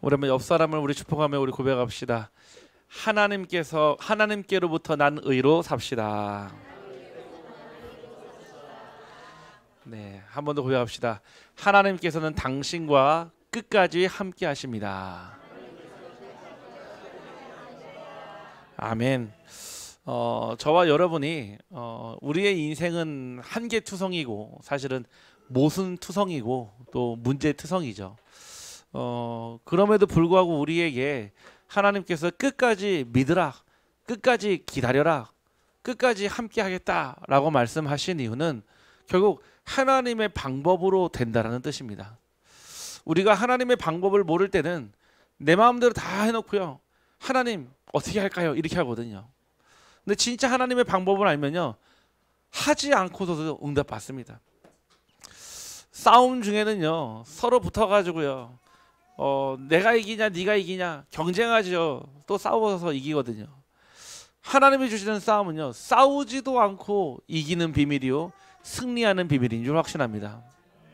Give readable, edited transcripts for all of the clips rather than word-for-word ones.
우리 한번 옆 사람을 우리 축복하며 우리 고백합시다. 하나님께로부터 난 의로 삽시다. 네, 한 번 더 고백합시다. 하나님께서는 당신과 끝까지 함께 하십니다. 아멘. 저와 여러분이 우리의 인생은 한계투성이고 사실은 모순투성이고 또 문제투성이죠. 그럼에도 불구하고 우리에게 하나님께서 끝까지 믿으라, 끝까지 기다려라, 끝까지 함께 하겠다라고 말씀하신 이유는 결국 하나님의 방법으로 된다라는 뜻입니다. 우리가 하나님의 방법을 모를 때는 내 마음대로 다 해놓고요, 하나님 어떻게 할까요? 이렇게 하거든요. 근데 진짜 하나님의 방법을 알면요, 하지 않고서도 응답 받습니다. 싸움 중에는요, 서로 붙어가지고요, 내가 이기냐 네가 이기냐 경쟁하죠. 또 싸워서 이기거든요. 하나님이 주시는 싸움은요, 싸우지도 않고 이기는 비밀이요, 승리하는 비밀인 줄 확신합니다.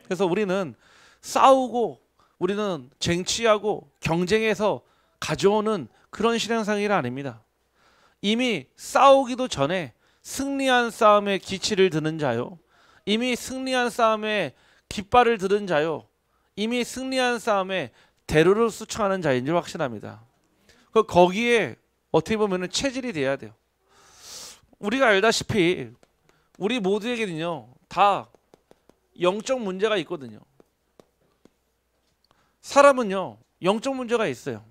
그래서 우리는 싸우고 우리는 쟁취하고 경쟁해서 가져오는 그런 신앙생활이 아닙니다. 이미 싸우기도 전에 승리한 싸움에 기치를 드는 자요, 이미 승리한 싸움에 깃발을 들은 자요, 이미 승리한 싸움에 대로를 수청하는 자인 줄 확신합니다. 거기에 어떻게 보면 체질이 돼야 돼요. 우리가 알다시피 우리 모두에게는요 다 영적 문제가 있거든요. 사람은요 영적 문제가 있어요.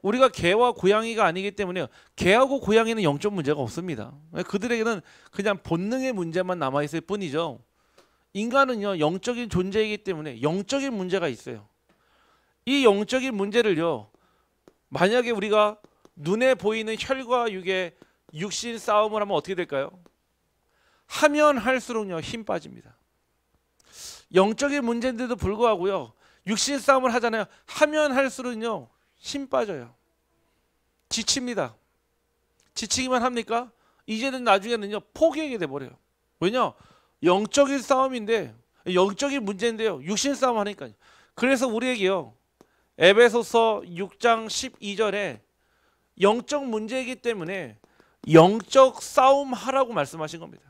우리가 개와 고양이가 아니기 때문에 개하고 고양이는 영적 문제가 없습니다. 그들에게는 그냥 본능의 문제만 남아있을 뿐이죠. 인간은요 영적인 존재이기 때문에 영적인 문제가 있어요. 이 영적인 문제를요, 만약에 우리가 눈에 보이는 혈과 육의 육신 싸움을 하면 어떻게 될까요? 하면 할수록요 힘 빠집니다. 영적인 문제인데도 불구하고요 육신 싸움을 하잖아요. 하면 할수록요 힘 빠져요. 지칩니다. 지치기만 합니까? 이제는 나중에는요 포기하게 돼버려요. 왜냐? 영적인 싸움인데, 영적인 문제인데요 육신 싸움 하니까요. 그래서 우리에게요 에베소서 6장 12절에 영적 문제이기 때문에 영적 싸움 하라고 말씀하신 겁니다.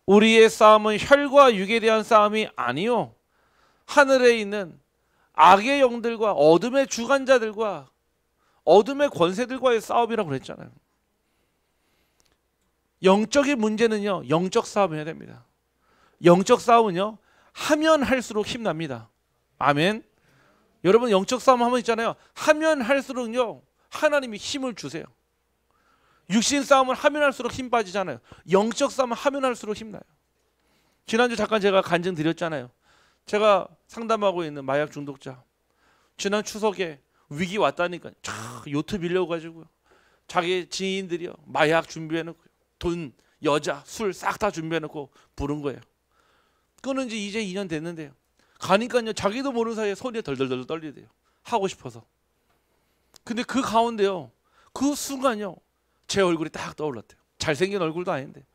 우리의 싸움은 혈과 육에 대한 싸움이 아니요 하늘에 있는 악의 영들과 어둠의 주관자들과 어둠의 권세들과의 싸움이라고 그랬잖아요. 영적인 문제는요 영적 싸움해야 됩니다. 영적 싸움은요 하면 할수록 힘납니다. 아멘. 여러분 영적 싸움 하면 있잖아요, 하면 할수록요 하나님이 힘을 주세요. 육신 싸움을 하면 할수록 힘 빠지잖아요. 영적 싸움을 하면 할수록 힘나요. 지난주 잠깐 제가 간증 드렸잖아요. 제가 상담하고 있는 마약 중독자, 지난 추석에 위기 왔다니까 요트 빌려가지고 자기 지인들이요 마약 준비해놓고 돈, 여자, 술 싹 다 준비해놓고 부른 거예요. 끊은 지 이제 2년 됐는데요, 가니까요 자기도 모르는 사이에 손이 덜덜덜 떨리대요. 하고 싶어서. 근데 그 가운데요 그 순간요 제 얼굴이 딱 떠올랐대요. 잘생긴 얼굴도 아닌데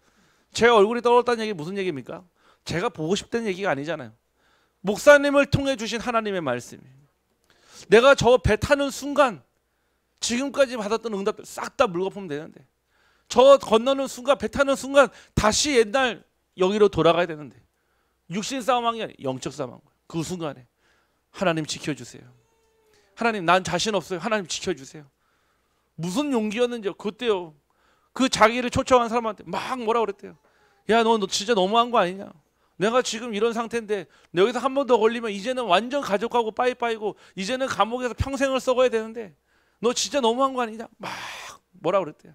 제 얼굴이 떠올랐다는 얘기 무슨 얘기입니까? 제가 보고 싶다는 얘기가 아니잖아요. 목사님을 통해 주신 하나님의 말씀이, 내가 저 배 타는 순간 지금까지 받았던 응답 싹 다 물거품면 되는데, 저 건너는 순간, 배 타는 순간 다시 옛날 여기로 돌아가야 되는데 육신 싸움한 게 아니라 영적 싸움한 거예요. 그 순간에 하나님 지켜주세요. 하나님 난 자신 없어요. 하나님 지켜주세요. 무슨 용기였는지요. 그때요 그 자기를 초청한 사람한테 막 뭐라 그랬대요. 야 너 진짜 너무한 거 아니냐. 내가 지금 이런 상태인데 여기서 한 번 더 걸리면 이제는 완전 가족하고 빠이빠이고 이제는 감옥에서 평생을 썩어야 되는데 너 진짜 너무한 거 아니냐. 막 뭐라 그랬대요.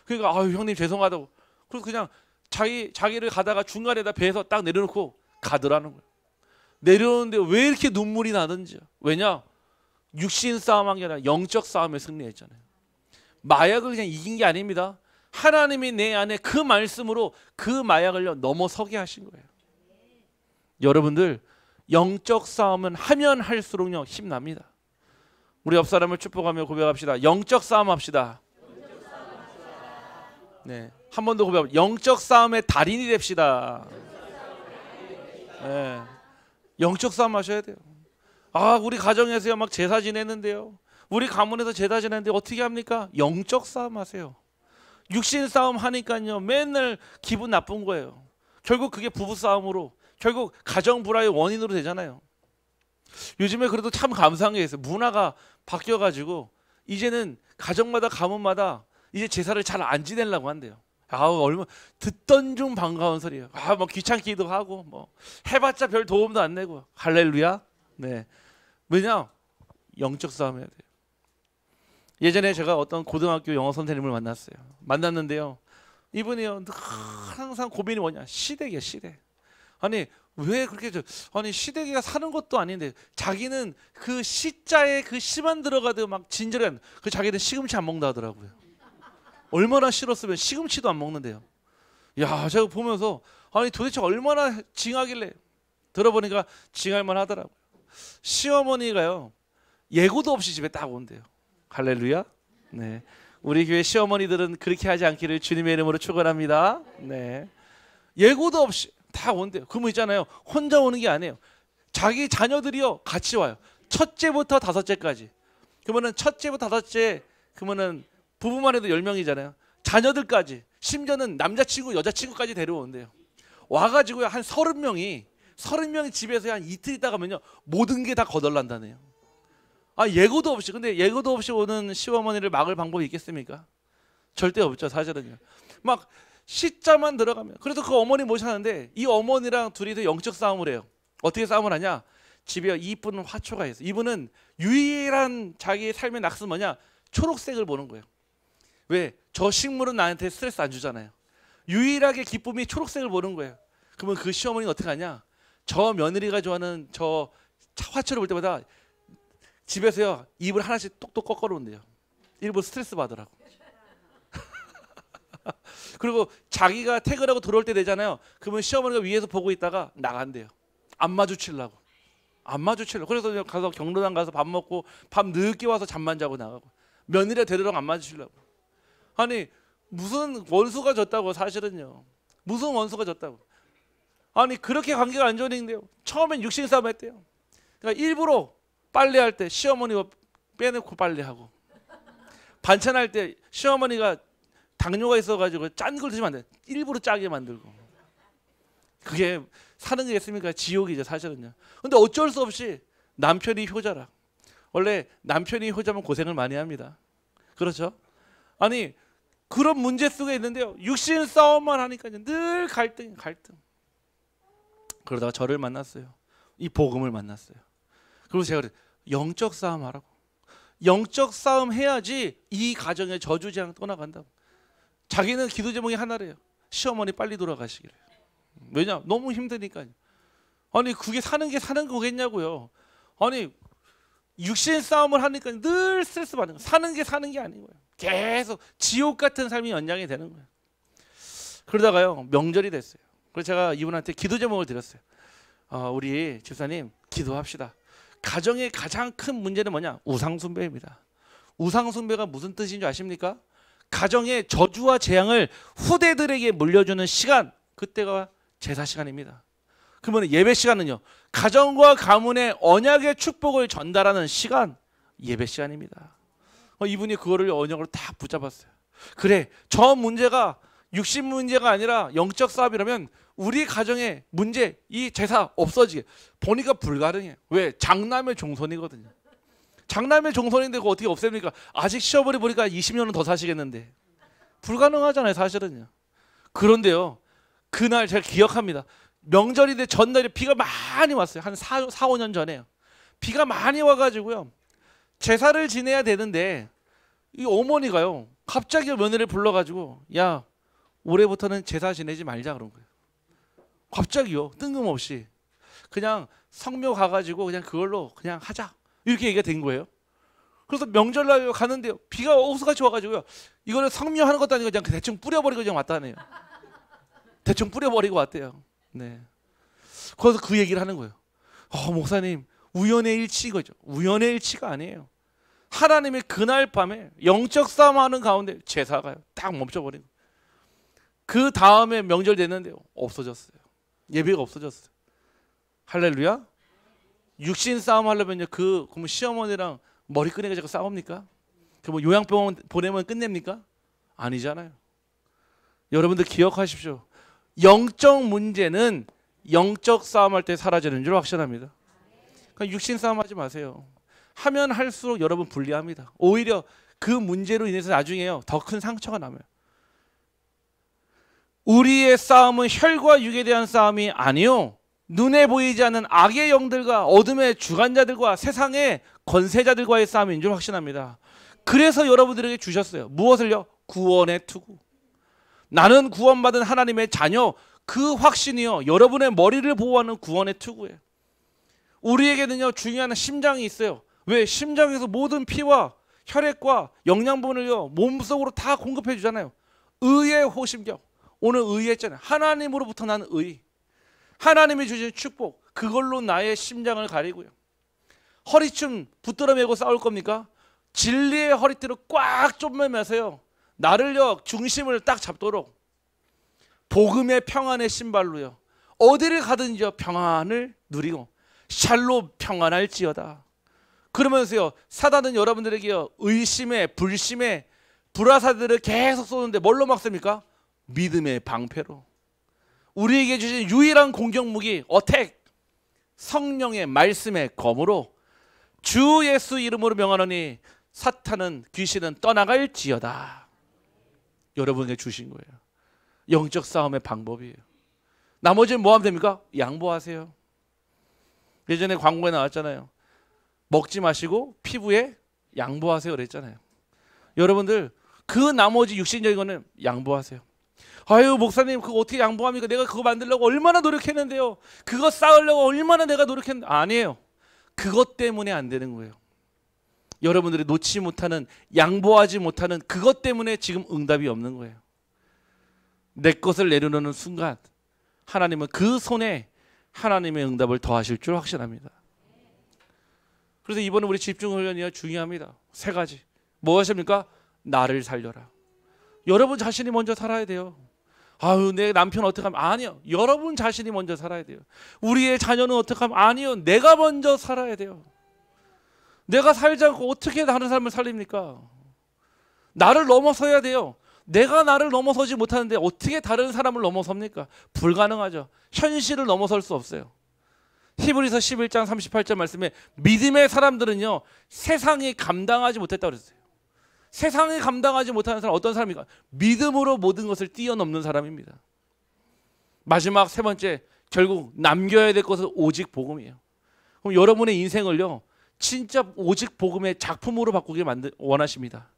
그러니까 아유 형님 죄송하다고. 그래서 그냥 자기를 가다가 중간에다 배에서 딱 내려놓고 가더라는 거예요. 내려오는데 왜 이렇게 눈물이 나든지요. 왜냐? 육신 싸움한 게 아니라 영적 싸움에 승리했잖아요. 마약을 그냥 이긴 게 아닙니다. 하나님이 내 안에 그 말씀으로 그 마약을 넘어서게 하신 거예요. 여러분들 영적 싸움은 하면 할수록요 힘납니다. 우리 옆 사람을 축복하며 고백합시다. 영적 싸움 합시다. 네, 한 번 더 고백합니다. 영적 싸움의 달인이 됩시다. 네, 영적 싸움 하셔야 돼요. 우리 가정에서요 막 제사 지냈는데요. 우리 가문에서 제사 지냈는데 어떻게 합니까? 영적 싸움 하세요. 육신 싸움 하니까요 맨날 기분 나쁜 거예요. 결국 그게 부부 싸움으로 결국 가정 불화의 원인으로 되잖아요. 요즘에 그래도 참 감사한 게 있어요. 문화가 바뀌어가지고 이제는 가정마다 가문마다 이제 제사를 잘 안 지내려고 한대요. 얼마 듣던 중 반가운 소리예요. 뭐 귀찮기도 하고 뭐 해봤자 별 도움도 안 되고. 할렐루야. 네. 왜냐? 영적 싸움 해야 돼요. 예전에 제가 어떤 고등학교 영어 선생님을 만났는데요. 이분이요 항상 고민이 뭐냐? 시댁이야, 시댁. 아니 왜 그렇게 아니 시댁이가 사는 것도 아닌데 자기는 그 시자에 그 시만 들어가도 막 진절한 그 자기는 시금치 안 먹는다 하더라고요. 얼마나 싫었으면 시금치도 안 먹는데요. 야, 제가 보면서 아니 도대체 얼마나 징하길래 들어보니까 징할만 하더라고요. 시어머니가요 예고도 없이 집에 딱 온대요. 할렐루야. 네, 우리 교회 시어머니들은 그렇게 하지 않기를 주님의 이름으로 축원합니다. 네, 예고도 없이 다 온대요. 그러면 있잖아요. 혼자 오는 게 아니에요. 자기 자녀들이요 같이 와요. 첫째부터 다섯째까지. 그러면은 첫째부터 다섯째 그러면은 부부만 해도 10명이잖아요. 자녀들까지 심지어는 남자친구 여자친구까지 데려온대요. 와가지고요 한 30명이 집에서 한 이틀 있다 가면요 모든 게 다 거덜난다네요. 예고도 없이. 근데 예고도 없이 오는 시어머니를 막을 방법이 있겠습니까? 절대 없죠. 사실은요. 막 시자만 들어가면. 그래서 그 어머니 모셨는데 이 어머니랑 둘이서 영적 싸움을 해요. 어떻게 싸움을 하냐? 집에 이쁜 화초가 있어요. 이분은 유일한 자기의 삶의 낙수 뭐냐? 초록색을 보는 거예요. 왜? 저 식물은 나한테 스트레스 안 주잖아요. 유일하게 기쁨이 초록색을 보는 거예요. 그러면 그 시어머니는 어떻게 하냐? 저 며느리가 좋아하는 저 화초를 볼 때마다 집에서요 입을 하나씩 똑똑 꺾어놓는데요. 일부러 스트레스 받으라고. 그리고 자기가 퇴근하고 들어올 때 되잖아요. 그러면 시어머니가 위에서 보고 있다가 나간대요. 안 마주치려고. 그래서 가서 경로당 가서 밥 먹고 밤 늦게 와서 잠만 자고 나가고. 며느리가 되도록 안 마주치려고. 아니 무슨 원수가 졌다고. 사실은요 무슨 원수가 졌다고. 아니 그렇게 관계가 안 좋은데요 처음엔 육신 싸움 했대요. 그러니까 일부러 빨래할 때 시어머니가 빼놓고 빨래하고, 반찬할 때 시어머니가 당뇨가 있어가지고 짠 걸 드시면 안 돼. 일부러 짜게 만들고. 그게 사는 게 있습니까? 지옥이죠 사실은요. 근데 어쩔 수 없이 남편이 효자라. 원래 남편이 효자면 고생을 많이 합니다. 그렇죠? 아니 그런 문제 속에 있는데요 육신 싸움만 하니까 늘 갈등. 그러다가 저를 만났어요. 이 복음을 만났어요. 그리고 제가 그래요. 영적 싸움 하라고. 영적 싸움 해야지 이 가정의 저주재앙 떠나간다고. 자기는 기도 제목이 하나래요. 시어머니 빨리 돌아가시기를. 왜냐? 너무 힘드니까요. 아니 그게 사는 거겠냐고요. 아니 육신 싸움을 하니까 늘 스트레스 받는 거예요. 사는 게 아닌 거예요. 계속 지옥 같은 삶이 연장이 되는 거예요. 그러다가요 명절이 됐어요. 그래서 제가 이분한테 기도 제목을 드렸어요. 우리 집사님 기도합시다. 가정의 가장 큰 문제는 뭐냐? 우상숭배입니다. 우상숭배가 무슨 뜻인 줄 아십니까? 가정의 저주와 재앙을 후대들에게 물려주는 시간, 그때가 제사 시간입니다. 그러면 예배 시간은요 가정과 가문의 언약의 축복을 전달하는 시간, 예배 시간입니다. 이분이 그거를 언약으로 딱 붙잡았어요. 그래, 저 문제가 육신 문제가 아니라 영적 싸움이라면 우리 가정의 문제, 이 제사 없어지게. 보니까 불가능해요. 왜? 장남의 종손이거든요. 장남의 종손인데 그거 어떻게 없앱니까? 아직 시어머니 보니까 20년은 더 사시겠는데. 불가능하잖아요 사실은요. 그런데요 그날 제가 기억합니다. 명절이 돼 전날에 비가 많이 왔어요. 한 4, 5년 전에요. 비가 많이 와가지고요 제사를 지내야 되는데 이 어머니가요 갑자기 며느리를 불러가지고 야 올해부터는 제사 지내지 말자 그런 거예요. 갑자기요 뜬금없이 그냥 성묘 가가지고 그냥 그걸로 그냥 하자 이렇게 얘기가 된 거예요. 그래서 명절날 가는데요 비가 호수같이 와가지고요 이거를 성묘하는 것도 아니고 그냥 대충 뿌려버리고 그냥 왔다네요. 대충 뿌려버리고 왔대요. 네. 그래서 그 얘기를 하는 거예요. 목사님 우연의 일치인 거죠. 우연의 일치가 아니에요. 하나님이 그날 밤에 영적 싸움하는 가운데 제사가요 딱 멈춰버린 거예요. 그 다음에 명절 됐는데요 없어졌어요. 예배가 없어졌어요. 할렐루야. 육신 싸움 하려면요 그럼 시어머니랑 머리 끄내가 자꾸 싸웁니까? 그 요양병원 보내면 끝냅니까? 아니잖아요. 여러분들 기억하십시오. 영적 문제는 영적 싸움할 때 사라지는 줄 확신합니다. 그러니까 육신 싸움하지 마세요. 하면 할수록 여러분 불리합니다. 오히려 그 문제로 인해서 나중에요 더 큰 상처가 남아요. 우리의 싸움은 혈과 육에 대한 싸움이 아니요 눈에 보이지 않는 악의 영들과 어둠의 주관자들과 세상의 권세자들과의 싸움인 줄 확신합니다. 그래서 여러분들에게 주셨어요. 무엇을요? 구원의 투구. 나는 구원받은 하나님의 자녀. 그 확신이요 여러분의 머리를 보호하는 구원의 투구예요. 우리에게는요 중요한 심장이 있어요. 왜? 심장에서 모든 피와 혈액과 영양분을요 몸속으로 다 공급해 주잖아요. 의의 호심경. 오늘 의했잖아요. 하나님으로부터 난 의. 하나님이 주신 축복. 그걸로 나의 심장을 가리고요. 허리춤 붙들어 매고 싸울 겁니까? 진리의 허리띠를 꽉 쫓매면서요 나를요 중심을 딱 잡도록 복음의 평안의 신발로요 어디를 가든지요 평안을 누리고 샬롬 평안할지어다. 그러면서요 사단은 여러분들에게요 의심에 불심에 불화살들을 계속 쏘는데 뭘로 막습니까? 믿음의 방패로. 우리에게 주신 유일한 공격 무기 어택 성령의 말씀의 검으로 주 예수 이름으로 명하노니 사탄은 귀신은 떠나갈지어다. 여러분에게 주신 거예요. 영적 싸움의 방법이에요. 나머지는 뭐 하면 됩니까? 양보하세요. 예전에 광고에 나왔잖아요. 먹지 마시고 피부에 양보하세요 그랬잖아요. 여러분들 그 나머지 육신적인 거는 양보하세요. 아유 목사님 그거 어떻게 양보합니까? 내가 그거 만들려고 얼마나 노력했는데요. 그거 쌓으려고 얼마나 내가 노력했는데. 아니에요. 그것 때문에 안 되는 거예요. 여러분들이 놓지 못하는 양보하지 못하는 그것 때문에 지금 응답이 없는 거예요. 내 것을 내려놓는 순간 하나님은 그 손에 하나님의 응답을 더하실 줄 확신합니다. 그래서 이번에 우리 집중훈련이 중요합니다. 3가지. 뭐 하십니까? 나를 살려라. 여러분 자신이 먼저 살아야 돼요. 아유 내 남편 어떻게 하면 아니요. 여러분 자신이 먼저 살아야 돼요. 우리의 자녀는 어떻게 하면 아니요. 내가 먼저 살아야 돼요. 내가 살지 않고 어떻게 다른 삶을 살립니까? 나를 넘어서야 돼요. 내가 나를 넘어서지 못하는데 어떻게 다른 사람을 넘어섭니까? 불가능하죠. 현실을 넘어설 수 없어요. 히브리서 11장 38절 말씀에 믿음의 사람들은요 세상이 감당하지 못했다고 그랬어요. 세상이 감당하지 못하는 사람 어떤 사람입니까? 믿음으로 모든 것을 뛰어넘는 사람입니다. 마지막 3번째 결국 남겨야 될 것은 오직 복음이에요. 그럼 여러분의 인생을요 진짜 오직 복음의 작품으로 바꾸길 원하십니다.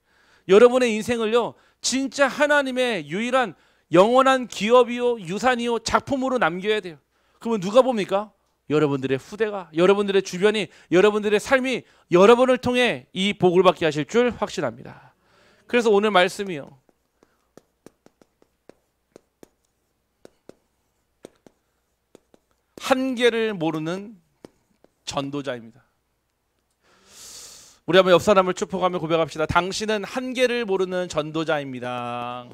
여러분의 인생을요 진짜 하나님의 유일한 영원한 기업이요 유산이요 작품으로 남겨야 돼요. 그러면 누가 봅니까? 여러분들의 후대가, 여러분들의 주변이, 여러분들의 삶이 여러분을 통해 이 복을 받게 하실 줄 확신합니다. 그래서 오늘 말씀이요 한계를 모르는 전도자입니다. 우리 한번 옆 사람을 축복하며 고백합시다. 당신은 한계를 모르는 전도자입니다.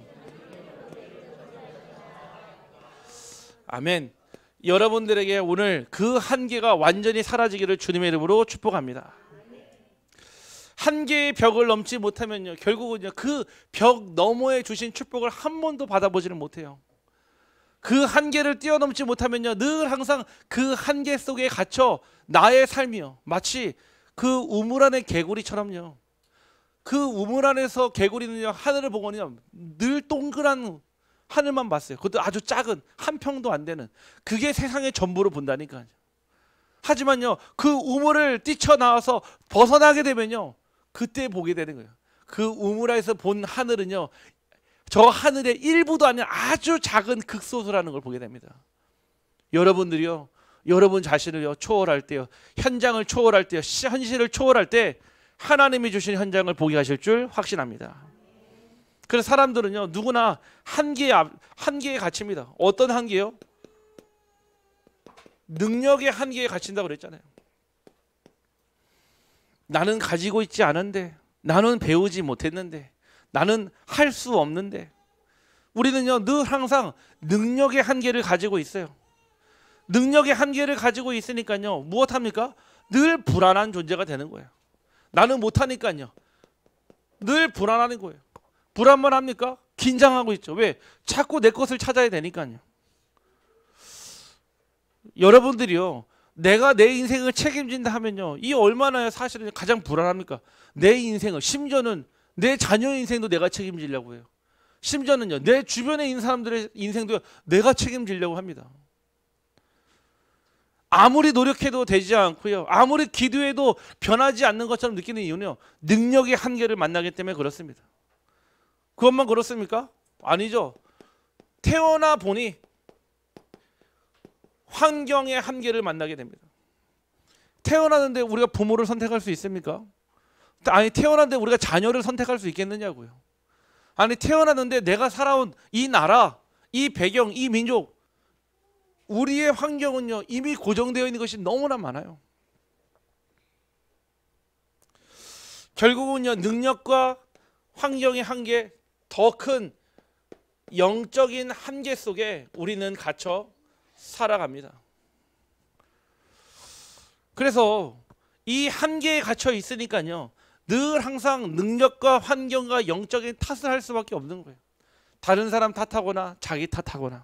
아멘. 여러분들에게 오늘 그 한계가 완전히 사라지기를 주님의 이름으로 축복합니다. 한계의 벽을 넘지 못하면요 결국은요 그 벽 너머에 주신 축복을 한 번도 받아보지는 못해요. 그 한계를 뛰어넘지 못하면요 늘 항상 그 한계 속에 갇혀 나의 삶이요 마치 그 우물 안의 개구리처럼요 그 우물 안에서 개구리는요 하늘을 보고는요 늘 동그란 하늘만 봤어요. 그것도 아주 작은 한 평도 안 되는 그게 세상의 전부로 본다니까요. 하지만요 그 우물을 뛰쳐나와서 벗어나게 되면요 그때 보게 되는 거예요. 그 우물 안에서 본 하늘은요 저 하늘의 일부도 아닌 아주 작은 극소수라는 걸 보게 됩니다. 여러분들이요 여러분 자신을요 초월할 때요 현장을 초월할 때요 현실을 초월할 때 하나님이 주신 현장을 보게 하실 줄 확신합니다. 그래서 사람들은요 누구나 한계에 갇힙니다. 어떤 한계요? 능력의 한계에 갇힌다고 그랬잖아요. 나는 가지고 있지 않은데, 나는 배우지 못했는데, 나는 할 수 없는데. 우리는요 늘 항상 능력의 한계를 가지고 있어요. 능력의 한계를 가지고 있으니까요 무엇합니까? 늘 불안한 존재가 되는 거예요. 나는 못하니까요. 늘 불안하는 거예요. 불안만 합니까? 긴장하고 있죠. 왜? 자꾸 내 것을 찾아야 되니까요. 여러분들이요, 내가 내 인생을 책임진다 하면요, 이 얼마나 사실은 가장 불안합니까? 내 인생을, 심지어는 내 자녀 인생도 내가 책임지려고 해요. 심지어는요, 내 주변에 있는 사람들의 인생도 내가 책임지려고 합니다. 아무리 노력해도 되지 않고요, 아무리 기도해도 변하지 않는 것처럼 느끼는 이유는요, 능력의 한계를 만나기 때문에 그렇습니다. 그것만 그렇습니까? 아니죠. 태어나 보니 환경의 한계를 만나게 됩니다. 태어나는데 우리가 부모를 선택할 수 있습니까? 아니, 태어났는데 우리가 자녀를 선택할 수 있겠느냐고요. 아니, 태어났는데 내가 살아온 이 나라, 이 배경, 이 민족, 우리의 환경은요, 이미 고정되어 있는 것이 너무나 많아요. 결국은요, 능력과 환경의 한계, 더 큰 영적인 한계 속에 우리는 갇혀 살아갑니다. 그래서 이 한계에 갇혀 있으니까요, 늘 항상 능력과 환경과 영적인 탓을 할 수밖에 없는 거예요. 다른 사람 탓하거나 자기 탓하거나.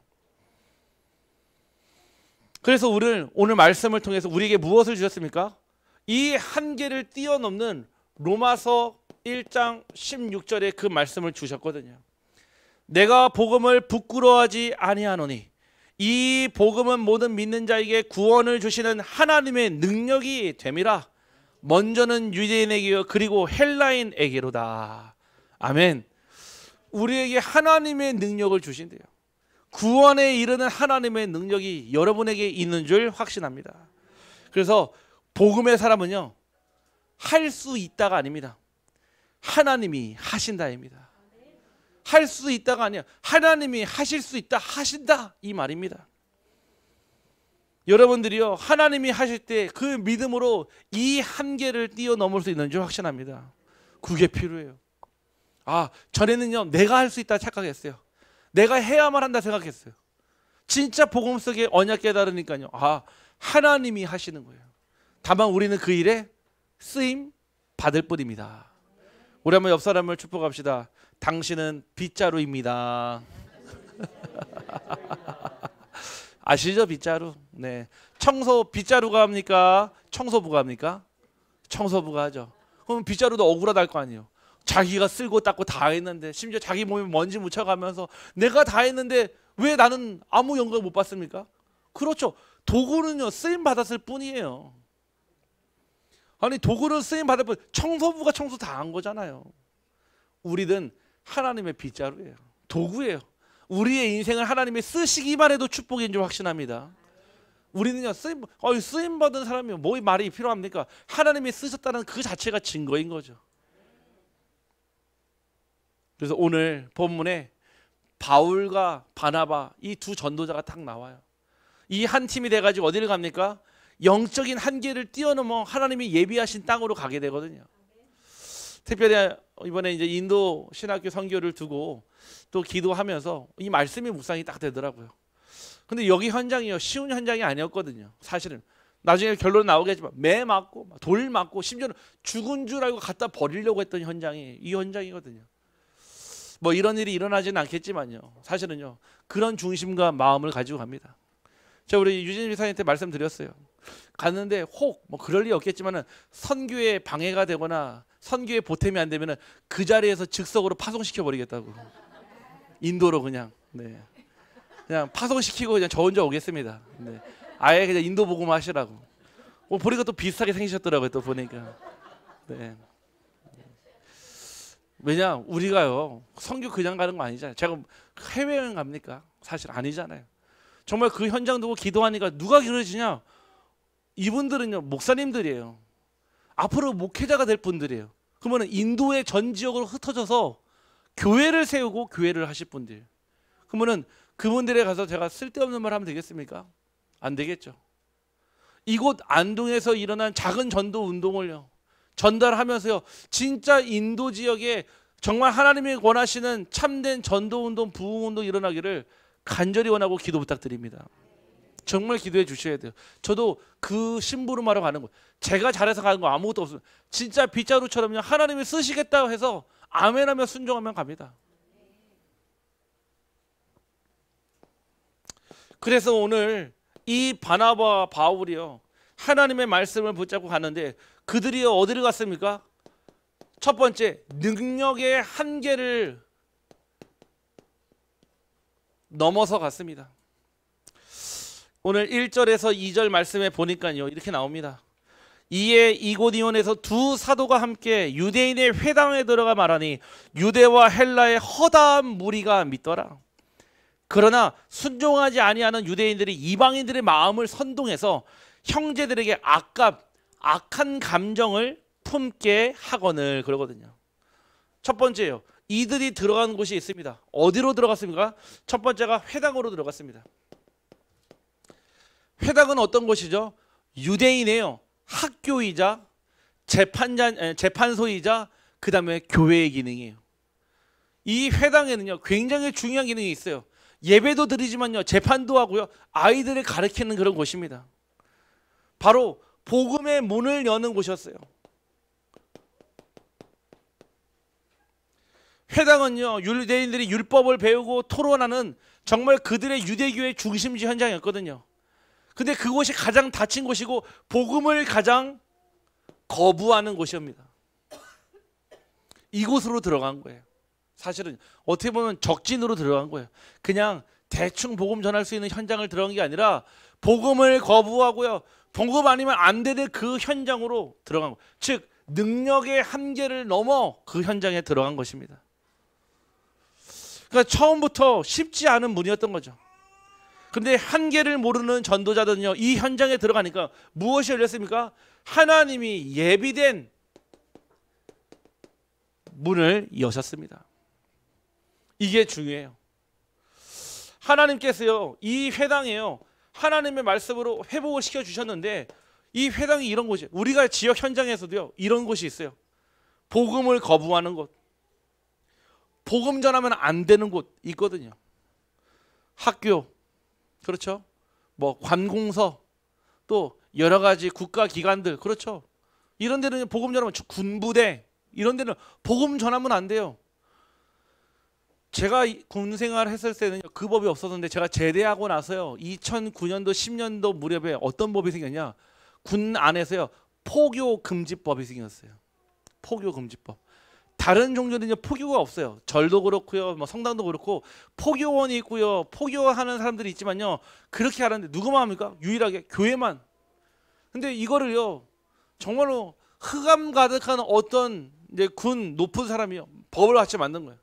그래서 오늘 말씀을 통해서 우리에게 무엇을 주셨습니까? 이 한계를 뛰어넘는 로마서 1장 16절에 그 말씀을 주셨거든요. 내가 복음을 부끄러워하지 아니하노니 이 복음은 모든 믿는 자에게 구원을 주시는 하나님의 능력이 됨이라. 먼저는 유대인에게요, 그리고 헬라인에게로다. 아멘. 우리에게 하나님의 능력을 주신대요. 구원에 이르는 하나님의 능력이 여러분에게 있는 줄 확신합니다. 그래서 복음의 사람은요, 할 수 있다가 아닙니다. 하나님이 하신다입니다. 할 수 있다가 아니야. 하나님이 하실 수 있다, 하신다, 이 말입니다. 여러분들이요, 하나님이 하실 때 그 믿음으로 이 한계를 뛰어넘을 수 있는 줄 확신합니다. 그게 필요해요. 아, 전에는요, 내가 할 수 있다 착각했어요. 내가 해야만 한다 생각했어요. 진짜 복음 속에 언약 깨달으니까요, 아, 하나님이 하시는 거예요. 다만 우리는 그 일에 쓰임 받을 뿐입니다. 우리 한번 옆 사람을 축복합시다. 당신은 빗자루입니다. 아시죠? 빗자루. 네. 청소 빗자루가 합니까? 청소부가 합니까? 청소부가 하죠. 그럼 빗자루도 억울하다 할 거 아니에요. 자기가 쓸고 닦고 다 했는데, 심지어 자기 몸에 먼지 묻혀가면서 내가 다 했는데 왜 나는 아무 영광을 못 받습니까? 그렇죠. 도구는요, 쓰임 받았을 뿐이에요. 아니, 도구는 쓰임 받을 뿐, 청소부가 청소 다 한 거잖아요. 우리는 하나님의 빗자루예요. 도구예요. 우리의 인생을 하나님이 쓰시기만 해도 축복인 줄 확신합니다. 우리는요, 쓰임 받은 사람이 뭐 말이 필요합니까? 하나님이 쓰셨다는 그 자체가 증거인 거죠. 그래서 오늘 본문에 바울과 바나바, 이 두 전도자가 딱 나와요. 이 한 팀이 돼가지고 어디를 갑니까? 영적인 한계를 뛰어넘어 하나님이 예비하신 땅으로 가게 되거든요. 특별히 이번에 이제 인도 신학교 선교를 두고 또 기도하면서 이 말씀이 묵상이 딱 되더라고요. 근데 여기 현장이요, 쉬운 현장이 아니었거든요. 사실은 나중에 결론 나오겠지만 매 맞고 돌 맞고 심지어는 죽은 줄 알고 갖다 버리려고 했던 현장이 이 현장이거든요. 뭐 이런 일이 일어나지는 않겠지만요, 사실은요, 그런 중심과 마음을 가지고 갑니다. 제가 우리 유진 비사님한테 말씀드렸어요. 갔는데 혹 뭐 그럴 리 없겠지만은 선교에 방해가 되거나 선교에 보탬이 안 되면은 그 자리에서 즉석으로 파송시켜 버리겠다고. 인도로 그냥, 네, 그냥 파송시키고 그냥 저 혼자 오겠습니다. 네, 아예 그냥 인도 복음 하시라고. 뭐 보니까 또 비슷하게 생기셨더라고요. 또 보니까. 네. 왜냐, 우리가요, 선교 그냥 가는 거 아니잖아요. 제가 해외여행 갑니까? 사실 아니잖아요. 정말 그 현장 두고 기도하니까 누가 길어지냐? 이분들은요, 목사님들이에요. 앞으로 목회자가 될 분들이에요. 그러면 인도의 전 지역으로 흩어져서 교회를 세우고 교회를 하실 분들. 그러면 그분들에 가서 제가 쓸데없는 말 하면 되겠습니까? 안 되겠죠. 이곳 안동에서 일어난 작은 전도 운동을요, 전달하면서요, 진짜 인도 지역에 정말 하나님이 원하시는 참된 전도 운동, 부흥 운동 일어나기를 간절히 원하고 기도 부탁드립니다. 정말 기도해 주셔야 돼요. 저도 그 심부름하러 가는 거, 제가 잘해서 가는 거 아무것도 없어요. 진짜 빗자루처럼요. 하나님이 쓰시겠다고 해서 아멘하며 순종하면 갑니다. 그래서 오늘 이 바나바와 바울이요, 하나님의 말씀을 붙잡고 가는데 그들이 어디를 갔습니까? 첫 번째, 능력의 한계를 넘어서 갔습니다. 오늘 1절에서 2절 말씀에 보니까요, 이렇게 나옵니다. 이에 이고니온에서 두 사도가 함께 유대인의 회당에 들어가 말하니 유대와 헬라의 허다한 무리가 믿더라. 그러나 순종하지 아니하는 유대인들이 이방인들의 마음을 선동해서 형제들에게 악한 감정을 품게 하거늘, 그러거든요. 첫 번째요, 이들이 들어간 곳이 있습니다. 어디로 들어갔습니까? 첫 번째가 회당으로 들어갔습니다. 회당은 어떤 곳이죠? 유대인이에요. 학교이자 재판소이자 그 다음에 교회의 기능이에요. 이 회당에는요, 굉장히 중요한 기능이 있어요. 예배도 드리지만요, 재판도 하고요, 아이들을 가르치는 그런 곳입니다. 바로 복음의 문을 여는 곳이었어요. 회당은요, 유대인들이 율법을 배우고 토론하는 정말 그들의 유대교의 중심지 현장이었거든요. 근데 그곳이 가장 닫힌 곳이고 복음을 가장 거부하는 곳이옵니다. 이곳으로 들어간 거예요. 사실은 어떻게 보면 적진으로 들어간 거예요. 그냥 대충 복음 전할 수 있는 현장을 들어간 게 아니라 복음을 거부하고요, 복음 아니면 안 되는 그 현장으로 들어간 거예요. 즉 능력의 한계를 넘어 그 현장에 들어간 것입니다. 그러니까 처음부터 쉽지 않은 문이었던 거죠. 근데 한계를 모르는 전도자들은요, 이 현장에 들어가니까 무엇이 열렸습니까? 하나님이 예비된 문을 여셨습니다. 이게 중요해요. 하나님께서요, 이 회당에요, 하나님의 말씀으로 회복을 시켜 주셨는데 이 회당이 이런 곳이에요. 우리가 지역 현장에서도요, 이런 곳이 있어요. 복음을 거부하는 곳, 복음 전하면 안 되는 곳 있거든요. 학교, 그렇죠? 뭐 관공서, 또 여러 가지 국가 기관들, 그렇죠? 이런 데는 복음 전하면, 군부대 이런 데는 복음 전하면 안 돼요. 제가 군 생활을 했을 때는 그 법이 없었는데 제가 제대하고 나서요, 2009년도 10년도 무렵에 어떤 법이 생겼냐, 군 안에서요 포교 금지법이 생겼어요. 포교 금지법. 다른 종교는요 포교가 없어요. 절도 그렇고요, 뭐 성당도 그렇고 포교원이 있고요, 포교하는 사람들이 있지만요, 그렇게 하는데 누구만 합니까? 유일하게 교회만. 근데 이거를요, 정말로 흑암 가득한 어떤 이제 군 높은 사람이요, 법을 같이 만든 거예요.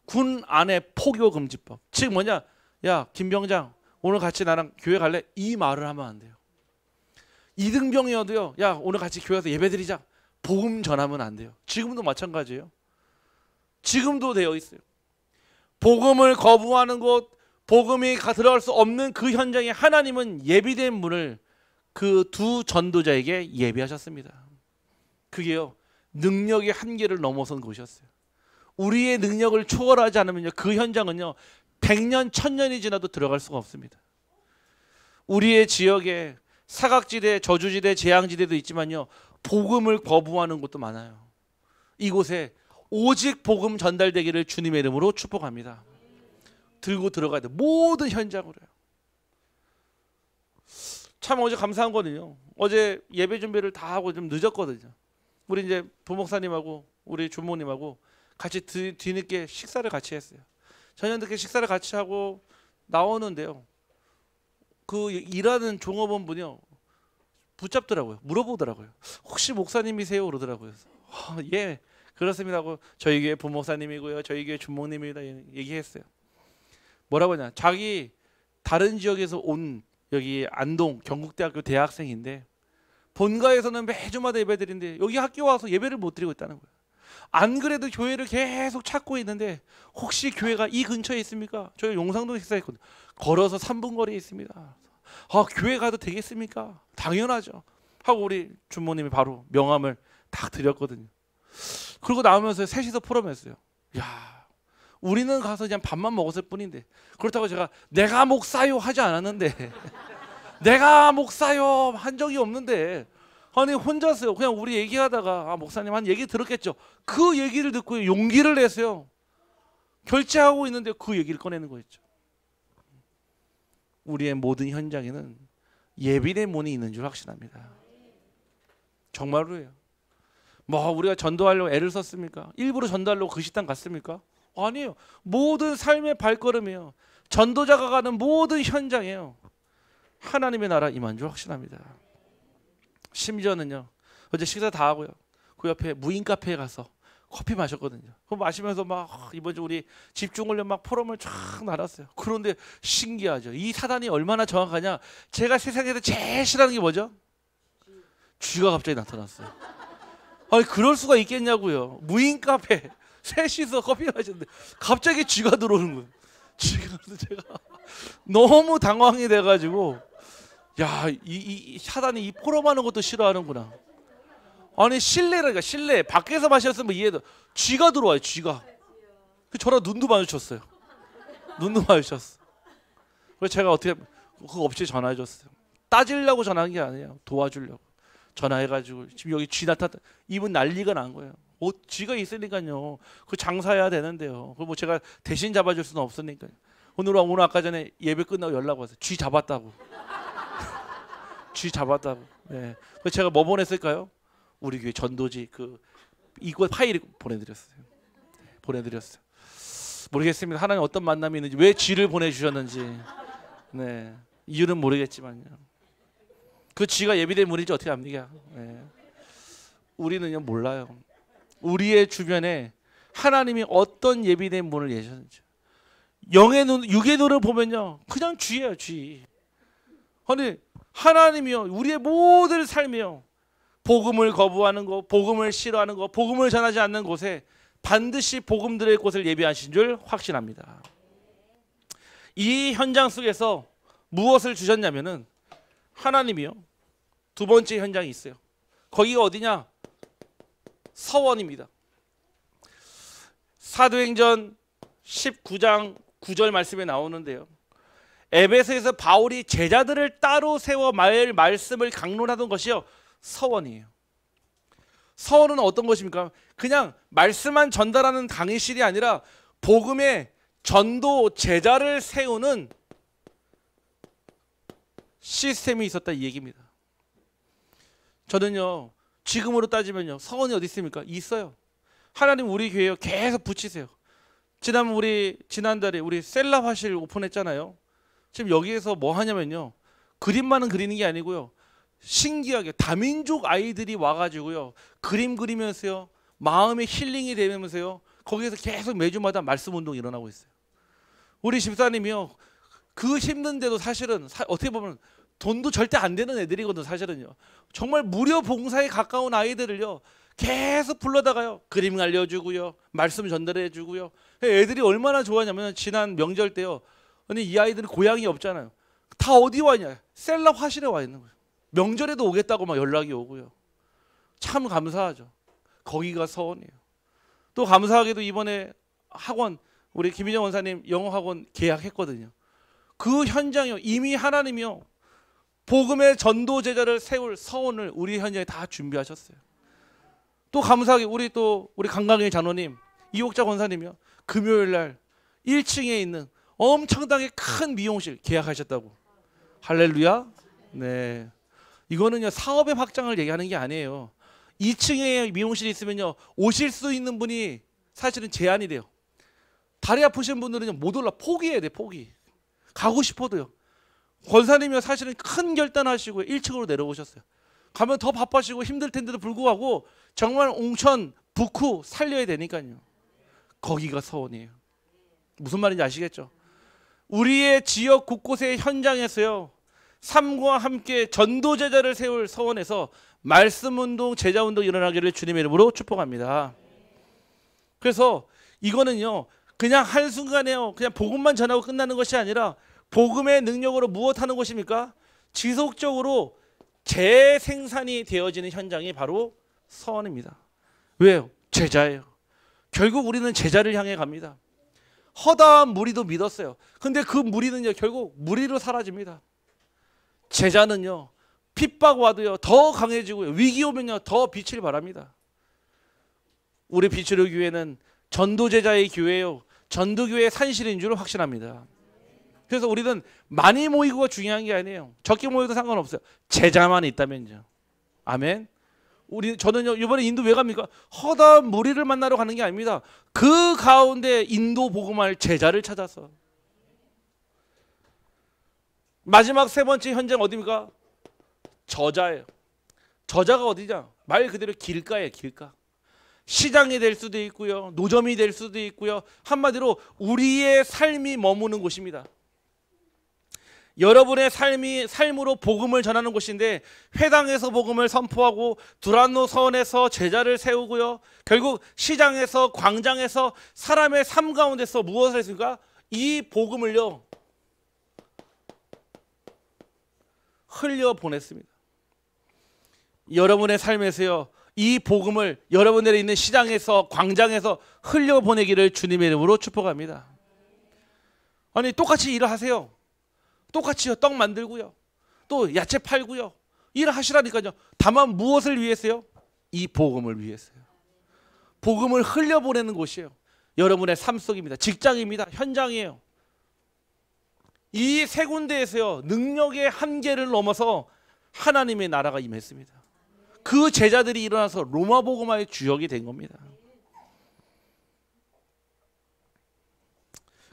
군 안에 포교 금지법. 즉 뭐냐, 야 김병장 오늘 같이 나랑 교회 갈래? 이 말을 하면 안 돼요. 이등병이어도요, 야 오늘 같이 교회에서 예배드리자, 복음 전하면 안 돼요. 지금도 마찬가지예요. 지금도 되어 있어요. 복음을 거부하는 곳, 복음이 들어갈 수 없는 그 현장에 하나님은 예비된 문을 그 두 전도자에게 예비하셨습니다. 그게요, 능력의 한계를 넘어선 곳이었어요. 우리의 능력을 초월하지 않으면요, 그 현장은요 100년 1000년이 지나도 들어갈 수가 없습니다. 우리의 지역에 사각지대, 저주지대, 재앙지대도 있지만요, 복음을 거부하는 곳도 많아요. 이곳에 오직 복음 전달되기를 주님의 이름으로 축복합니다. 들고 들어가야 돼요. 모든 현장으로요. 참 어제 감사한 거는요, 어제 예배 준비를 다 하고 좀 늦었거든요. 우리 이제 부목사님하고 우리 주모님하고 같이 뒤늦게 식사를 같이 했어요. 저녁 늦게 식사를 같이 하고 나오는데요, 그 일하는 종업원 분이요 붙잡더라고요. 물어보더라고요. 혹시 목사님이세요? 그러더라고요. 예 그렇습니다 하고, 저희 교회 부목사님이고요, 저희 교회 주목님입니다 얘기했어요. 뭐라고 하냐, 자기 다른 지역에서 온 여기 안동 경국대학교 대학생인데 본가에서는 매주마다 예배 드리는데 여기 학교 와서 예배를 못 드리고 있다는 거예요. 안 그래도 교회를 계속 찾고 있는데 혹시 교회가 이 근처에 있습니까? 저희 용상동 식사했거든요. 걸어서 3분 거리에 있습니다. 교회 가도 되겠습니까? 당연하죠 하고 우리 주모님이 바로 명함을 딱 드렸거든요. 그리고 나오면서 셋이서 포럼했어요. 야, 우리는 가서 그냥 밥만 먹었을 뿐인데, 그렇다고 제가 내가 목사요 하지 않았는데 내가 목사요 한 적이 없는데, 아니 혼자서요. 그냥 우리 얘기하다가 목사님 한 얘기 들었겠죠. 그 얘기를 듣고 용기를 내세요. 결제하고 있는데 그 얘기를 꺼내는 거였죠. 우리의 모든 현장에는 예비된 문이 있는 줄 확신합니다. 정말로예요. 뭐 우리가 전도하려고 애를 썼습니까? 일부러 전도하려고 그 식당 갔습니까? 아니에요. 모든 삶의 발걸음이에요. 전도자가 가는 모든 현장이에요. 하나님의 나라 임한 줄 확신합니다. 심지어는요, 어제 식사 다 하고요, 그 옆에 무인 카페에 가서 커피 마셨거든요. 그거 마시면서 막 이번 주 우리 집중훈련 막 포럼을 쫙 나눴어요. 그런데 신기하죠. 이 사단이 얼마나 정확하냐. 제가 세상에서 제일 싫어하는 게 뭐죠? 쥐가 갑자기 나타났어요. 아니 그럴 수가 있겠냐고요. 무인 카페 셋이서 커피 마셨는데 갑자기 쥐가 들어오는 거예요. 쥐가. 제가 너무 당황이 돼가지고, 야, 이 사단이 이 포럼하는 것도 싫어하는구나. 아니 실내라니까, 실내. 밖에서 마셨으면 이해도. 쥐가 들어와요. 쥐가. 저랑 눈도 마주쳤어요. 눈도 마주쳤어. 그래서 제가 어떻게 그 업체에 전화해줬어요. 따지려고 전화한 게 아니에요. 도와주려고 전화해가지고 지금 여기 쥐 나타났다. 이분 난리가 난 거예요. 쥐가 있으니까요. 그 장사해야 되는데요. 그 뭐 제가 대신 잡아줄 수는 없으니까요. 오늘 아까 전에 예배 끝나고 연락 왔어요. 쥐 잡았다고. 쥐 잡았다고. 네. 그래서 제가 뭐 보냈을까요? 우리 교회 전도지 이거 파일 보내드렸어요. 보내드렸어요. 모르겠습니다. 하나님 어떤 만남이 있는지, 왜 쥐를 보내주셨는지. 네. 이유는 모르겠지만요. 그 쥐가 예비된 문인지 어떻게 압니까? 네. 우리는요 몰라요. 우리의 주변에 하나님이 어떤 예비된 문을 예셨는지. 영의 눈, 육의 눈을 보면요 그냥 쥐예요, 쥐. 아니 하나님이요 우리의 모든 삶이요 복음을 거부하는 거, 복음을 싫어하는 거, 복음을 전하지 않는 곳에 반드시 복음 들의 곳을 예비하신 줄 확신합니다. 이 현장 속에서 무엇을 주셨냐면은, 하나님이요 두 번째 현장이 있어요. 거기가 어디냐? 서원입니다. 사도행전 19장 9절 말씀에 나오는데요, 에베소에서 바울이 제자들을 따로 세워 말씀을 강론하던 것이요 서원이에요. 서원은 어떤 것입니까? 그냥 말씀만 전달하는 강의실이 아니라 복음의 전도 제자를 세우는 시스템이 있었다, 이 얘기입니다. 저는요 지금으로 따지면요 서원이 어디 있습니까? 있어요. 하나님 우리 교회에 계속 붙이세요. 지난달에 우리 셀라 화실 오픈했잖아요. 지금 여기에서 뭐 하냐면요, 그림만은 그리는 게 아니고요, 신기하게 다민족 아이들이 와가지고요 그림 그리면서요 마음의 힐링이 되면서요 거기에서 계속 매주마다 말씀 운동이 일어나고 있어요. 우리 집사님이요 그 힘든데도 사실은 어떻게 보면 돈도 절대 안 되는 애들이거든. 사실은요 정말 무료 봉사에 가까운 아이들을요 계속 불러다가요 그림 알려주고요 말씀 전달해주고요. 애들이 얼마나 좋아하냐면, 지난 명절 때요, 아니 이 아이들은 고향이 없잖아요. 다 어디 와있냐? 셀라 화실에 와 있는 거예요. 명절에도 오겠다고 막 연락이 오고요. 참 감사하죠. 거기가 서원이에요. 또 감사하게도 이번에 학원, 우리 김인정 원사님 영어 학원 계약했거든요. 그 현장이요 이미 하나님이요 복음의 전도 제자를 세울 서원을 우리 현장에 다 준비하셨어요. 또 감사하게 우리 강강의 장로님, 이옥자 권사님이요 금요일날 1층에 있는 엄청나게 큰 미용실 계약하셨다고. 할렐루야. 네, 이거는요 사업의 확장을 얘기하는 게 아니에요. 2층에 미용실이 있으면요 오실 수 있는 분이 사실은 제한이 돼요. 다리 아프신 분들은요 못 올라, 포기해야 돼. 포기. 가고 싶어도요. 권사님이 사실은 큰 결단하시고 1층으로 내려오셨어요. 가면 더 바빠지고 힘들 텐데도 불구하고 정말 옹천 북후 살려야 되니까요. 거기가 서원이에요. 무슨 말인지 아시겠죠? 우리의 지역 곳곳의 현장에서요 삶과 함께 전도 제자를 세울 서원에서 말씀 운동, 제자 운동 일어나기를 주님의 이름으로 축복합니다. 그래서 이거는요 그냥 한순간에요 그냥 복음만 전하고 끝나는 것이 아니라, 복음의 능력으로 무엇하는 것입니까? 지속적으로 재생산이 되어지는 현장이 바로 서원입니다. 왜요? 제자예요. 결국 우리는 제자를 향해 갑니다. 허다한 무리도 믿었어요. 근데 그 무리는요 결국 무리로 사라집니다. 제자는요 핍박 와도요 더 강해지고요, 위기 오면요 더 빛을 발합니다. 우리 빛으로 교회는 전도제자의 교회요, 전도교회의 산실인 줄 확신합니다. 그래서 우리는 많이 모이고가 중요한 게 아니에요. 적게 모여도 상관없어요. 제자만 있다면요. 아멘. 저는요 이번에 인도 왜 갑니까? 허다한 무리를 만나러 가는 게 아닙니다. 그 가운데 인도 복음할 제자를 찾아서. 마지막 세 번째 현장 어디입니까? 저자예요. 저자가 어디냐? 말 그대로 길가예요. 길가. 시장이 될 수도 있고요, 노점이 될 수도 있고요, 한마디로 우리의 삶이 머무는 곳입니다. 여러분의 삶으로 복음을 전하는 곳인데, 회당에서 복음을 선포하고 두란노 서원에서 제자를 세우고요, 결국 시장에서 광장에서 사람의 삶 가운데서 무엇을 했습니까? 이 복음을요 흘려 보냈습니다. 여러분의 삶에서요 이 복음을 여러분들이 있는 시장에서 광장에서 흘려 보내기를 주님의 이름으로 축복합니다. 아니 똑같이 일을 하세요. 똑같이요 떡 만들고요, 또 야채 팔고요, 일을 하시라니까요. 다만 무엇을 위해서요? 이 복음을 위해서요. 복음을 흘려 보내는 곳이에요. 여러분의 삶 속입니다. 직장입니다. 현장이에요. 이 세 군데에서요 능력의 한계를 넘어서 하나님의 나라가 임했습니다. 그 제자들이 일어나서 로마 복음화의 주역이 된 겁니다.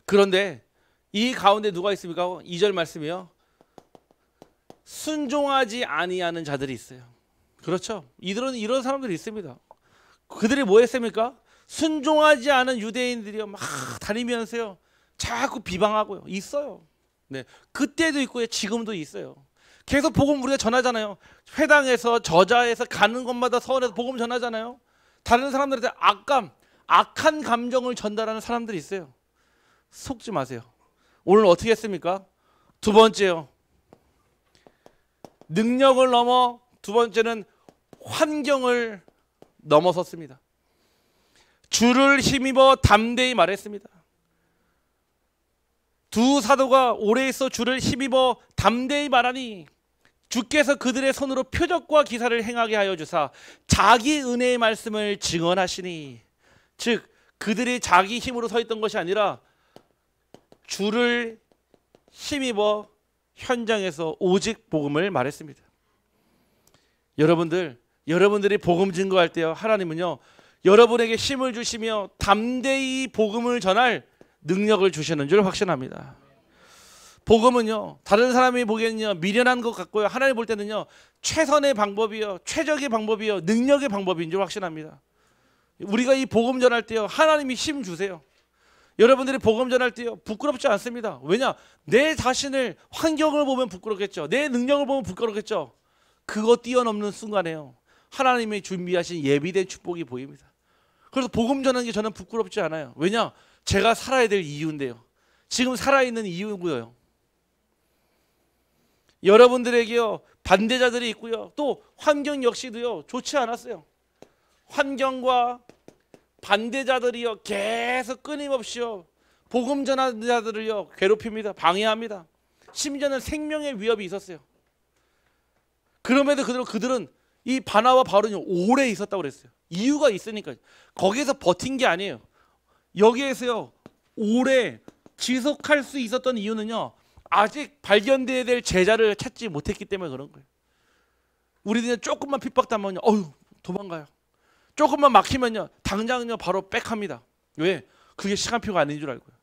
그런데 이 가운데 누가 있습니까? 2절 말씀이요, 순종하지 아니하는 자들이 있어요. 그렇죠? 이들은 이런 사람들이 있습니다. 그들이 뭐 했습니까? 순종하지 않은 유대인들이요 막 다니면서요 자꾸 비방하고요 있어요. 네, 그때도 있고요, 지금도 있어요. 계속 복음 우리가 전하잖아요. 회당에서 저자에서 가는 곳마다 서원에서 복음 전하잖아요. 다른 사람들한테 악한 감정을 전달하는 사람들이 있어요. 속지 마세요. 오늘 어떻게 했습니까? 두 번째요, 능력을 넘어 두 번째는 환경을 넘어섰습니다. 주를 힘입어 담대히 말했습니다. 두 사도가 오래 있어 주를 힘입어 담대히 말하니 주께서 그들의 손으로 표적과 기사를 행하게 하여 주사 자기 은혜의 말씀을 증언하시니, 즉 그들이 자기 힘으로 서 있던 것이 아니라 주를 힘입어 현장에서 오직 복음을 말했습니다. 여러분들이 복음 증거할 때요 하나님은요 여러분에게 힘을 주시며 담대히 복음을 전할 능력을 주시는 줄 확신합니다. 복음은요 다른 사람이 보기에는요 미련한 것 같고요, 하나님 볼 때는요 최선의 방법이요, 최적의 방법이요, 능력의 방법인 줄 확신합니다. 우리가 이 복음 전할 때요 하나님이 힘 주세요. 여러분들이 복음 전할 때요 부끄럽지 않습니다. 왜냐? 내 자신을, 환경을 보면 부끄럽겠죠. 내 능력을 보면 부끄럽겠죠. 그거 뛰어넘는 순간에요 하나님이 준비하신 예비된 축복이 보입니다. 그래서 복음 전하는 게 저는 부끄럽지 않아요. 왜냐? 제가 살아야 될 이유인데요. 지금 살아있는 이유고요. 여러분들에게요 반대자들이 있고요, 또 환경 역시도요 좋지 않았어요. 환경과 반대자들이요 계속 끊임없이요 복음 전하는 자들을요 괴롭힙니다. 방해합니다. 심지어는 생명의 위협이 있었어요. 그럼에도 그들은 이 바나와 바울은요 오래 있었다고 그랬어요. 이유가 있으니까. 거기에서 버틴 게 아니에요. 여기에서요 오래 지속할 수 있었던 이유는요 아직 발견돼야 될 제자를 찾지 못했기 때문에 그런 거예요. 우리들은 조금만 핍박당하면요 도망가요. 조금만 막히면요 당장요 바로 백합니다. 왜? 그게 시간표가 아닌 줄 알고요.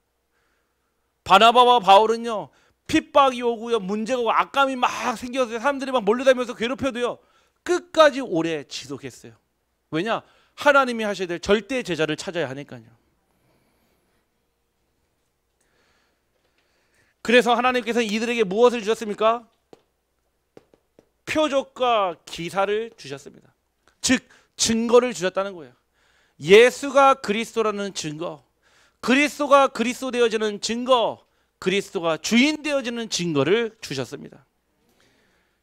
바나바와 바울은요 핍박이 오고요 문제가 오고 악감이 막 생겨서 사람들이 막 몰려다니면서 괴롭혀도요 끝까지 오래 지속했어요. 왜냐? 하나님이 하셔야 될 절대 제자를 찾아야 하니까요. 그래서 하나님께서 이들에게 무엇을 주셨습니까? 표적과 기사를 주셨습니다. 즉 증거를 주셨다는 거예요. 예수가 그리스도라는 증거, 그리스도가 그리스도 되어지는 증거, 그리스도가 주인 되어지는 증거를 주셨습니다.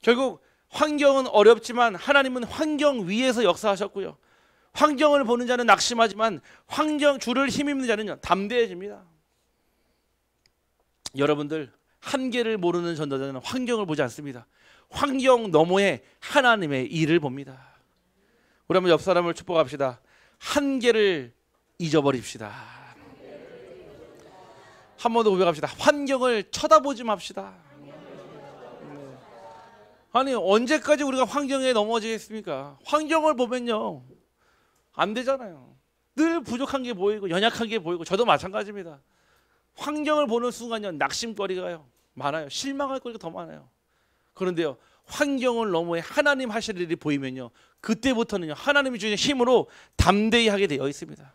결국 환경은 어렵지만 하나님은 환경 위에서 역사하셨고요, 환경을 보는 자는 낙심하지만 주를 힘입는 자는 담대해집니다. 여러분들, 한계를 모르는 전도자는 환경을 보지 않습니다. 환경 너머에 하나님의 일을 봅니다. 우리 한번 옆 사람을 축복합시다. 한계를 잊어버립시다. 한 번 더 고백합시다. 환경을 쳐다보지 맙시다. 아니 언제까지 우리가 환경에 넘어지겠습니까? 환경을 보면요 안 되잖아요. 늘 부족한 게 보이고 연약한 게 보이고 저도 마찬가지입니다. 환경을 보는 순간요 낙심거리가요 많아요. 실망할 거리가 더 많아요. 그런데요 환경을 너머에 하나님 하실 일이 보이면요 그때부터는요 하나님이 주신 힘으로 담대히 하게 되어 있습니다.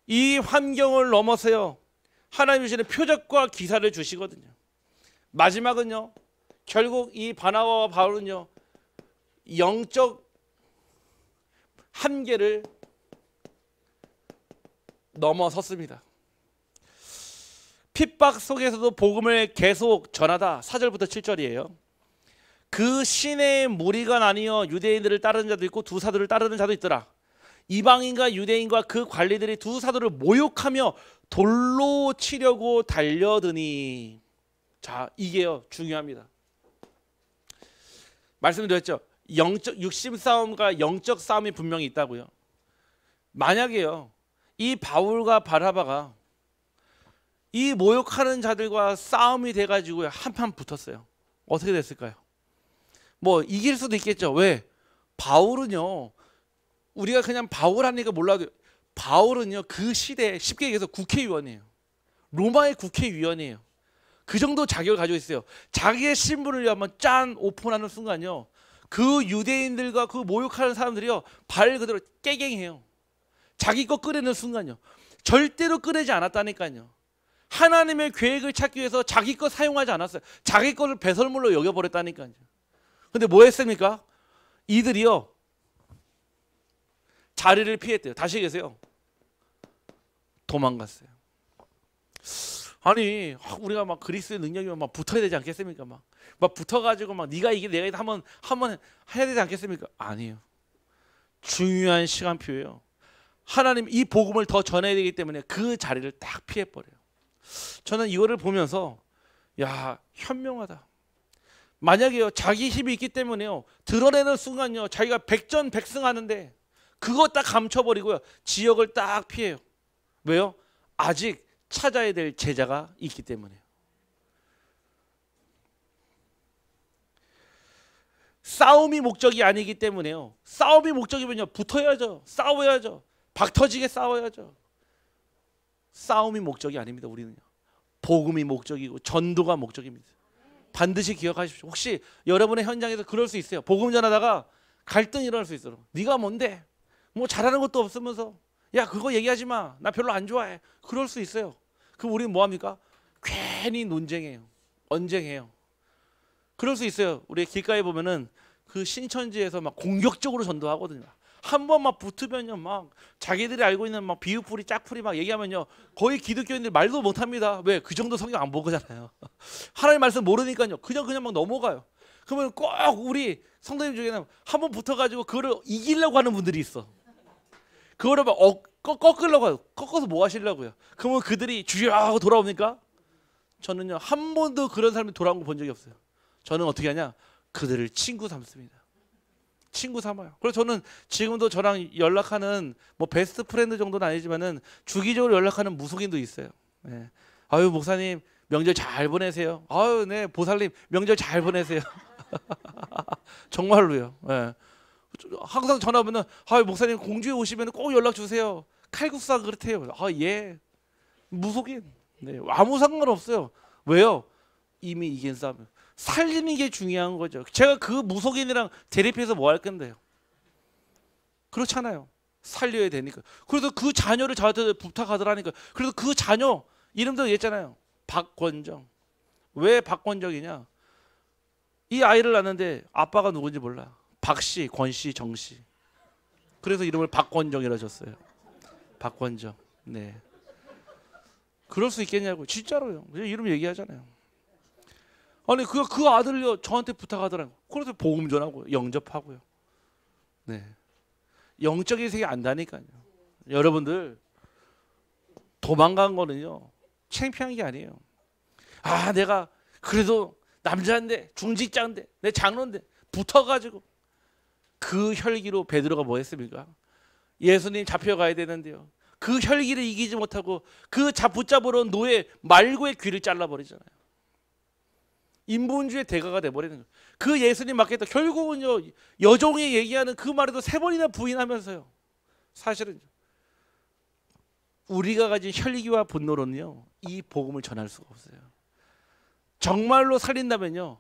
이 환경을 넘어서요 하나님이 주시는 표적과 기사를 주시거든요. 마지막은요 결국 이 바나바와 바울은요 영적 한계를 넘어섰습니다. 핍박 속에서도 복음을 계속 전하다. 4절부터 7절이에요. 그 시내의 무리가 나뉘어 유대인들을 따르는 자도 있고 두 사도를 따르는 자도 있더라. 이방인과 유대인과 그 관리들이 두 사도를 모욕하며 돌로 치려고 달려드니. 자, 이게요 중요합니다. 말씀드렸죠. 영적 육심 싸움과 영적 싸움이 분명히 있다고요. 만약에요 이 바울과 바나바가 이 모욕하는 자들과 싸움이 돼가지고 한판 붙었어요. 어떻게 됐을까요? 뭐 이길 수도 있겠죠. 왜? 바울은요 우리가 그냥 바울 하니까 몰라도 바울은요 그 시대에 쉽게 얘기해서 국회의원이에요. 로마의 국회의원이에요. 그 정도 자격을 가지고 있어요. 자기의 신분을 한번 짠 오픈하는 순간요 그 유대인들과 그 모욕하는 사람들이요 발 그대로 깨갱해요. 자기 거 꺼내는 순간요 절대로 꺼내지 않았다니까요. 하나님의 계획을 찾기 위해서 자기 거 사용하지 않았어요. 자기 거를 배설물로 여겨버렸다니까요. 근데 뭐 했습니까? 이들이요 자리를 피했대요. 다시 계세요. 도망갔어요. 아니 우리가 막 그리스의 능력이면 막 붙어야 되지 않겠습니까? 막 붙어가지고 막 네가 이게 내가 한번 해야 되지 않겠습니까? 아니에요. 중요한 시간표예요. 하나님 이 복음을 더 전해야 되기 때문에 그 자리를 딱 피해버려요. 저는 이거를 보면서 야 현명하다. 만약에요 자기 힘이 있기 때문에요 드러내는 순간요 자기가 백전백승하는데 그거 딱 감춰버리고요 지역을 딱 피해요. 왜요? 아직 찾아야 될 제자가 있기 때문에요. 싸움이 목적이 아니기 때문에요. 싸움이 목적이면요 붙어야죠. 싸워야죠. 박터지게 싸워야죠. 싸움이 목적이 아닙니다. 우리는요 복음이 목적이고 전도가 목적입니다. 반드시 기억하십시오. 혹시 여러분의 현장에서 그럴 수 있어요. 복음 전하다가 갈등이 일어날 수 있어요. 네가 뭔데? 뭐 잘하는 것도 없으면서 야 그거 얘기하지 마. 나 별로 안 좋아해. 그럴 수 있어요. 그럼 우리는 뭐합니까? 괜히 논쟁해요. 언쟁해요. 그럴 수 있어요. 우리 길가에 보면은 그 신천지에서 막 공격적으로 전도하거든요. 한 번 막 붙으면요 막 자기들이 알고 있는 막 비유풀이 짝풀이 막 얘기하면요 거의 기독교인들 말도 못합니다. 왜? 그 정도 성경 안 본 거잖아요. 하나님 말씀 모르니까요 그냥 막 넘어가요. 그러면 꼭 우리 성도님 중에는 한 번 붙어가지고 그거를 이기려고 하는 분들이 있어. 그거를 막 꺾으려고 해요. 꺾어서 뭐 하시려고요? 그러면 그들이 주여 하고 돌아옵니까? 저는요 한 번도 그런 사람이 돌아온 거 본 적이 없어요. 저는 어떻게 하냐? 그들을 친구 삼습니다. 친구 삼아요. 그래서 저는 지금도 저랑 연락하는 뭐 베스트 프렌드 정도는 아니지만은 주기적으로 연락하는 무속인도 있어요. 네. 아유 목사님 명절 잘 보내세요. 아유 네 보살님 명절 잘 보내세요. 정말로요. 네. 항상 전화 오면은 아유 목사님 공주에 오시면 꼭 연락 주세요. 칼국수가 그렇대요. 아 예. 무속인. 네. 아무 상관없어요. 왜요? 이미 이긴 싸움. 살리는 게 중요한 거죠. 제가 그 무속인이랑 대립해서 뭐 할 건데요? 그렇잖아요. 살려야 되니까. 그래서 그 자녀를 저한테 부탁하더라니까. 그래서 그 자녀 이름도 얘기했잖아요. 박권정. 왜 박권정이냐? 이 아이를 낳았는데 아빠가 누군지 몰라. 박씨, 권씨, 정씨. 그래서 이름을 박권정이라 줬어요. 박권정. 네. 그럴 수 있겠냐고. 진짜로요. 이름 얘기하잖아요. 아니 그 아들요 저한테 부탁하더라고요. 그래서 복음 전하고 영접하고요. 네, 영적인 세계 안다니까요. 여러분들 도망간 거는요 창피한 게 아니에요. 아 내가 그래도 남자인데, 중직자인데, 내 장로인데 붙어가지고 그 혈기로 베드로가 뭐 했습니까? 예수님 잡혀가야 되는데요, 그 혈기를 이기지 못하고 그 붙잡으러 온 노예 말고의 귀를 잘라버리잖아요. 인본주의 대가가 돼버리는 거예요. 그 예수님 맞겠다. 결국은요, 여종이 얘기하는 그 말에도 3번이나 부인하면서요, 사실은 우리가 가진 혈기와 분노로는요, 이 복음을 전할 수가 없어요. 정말로 살린다면요,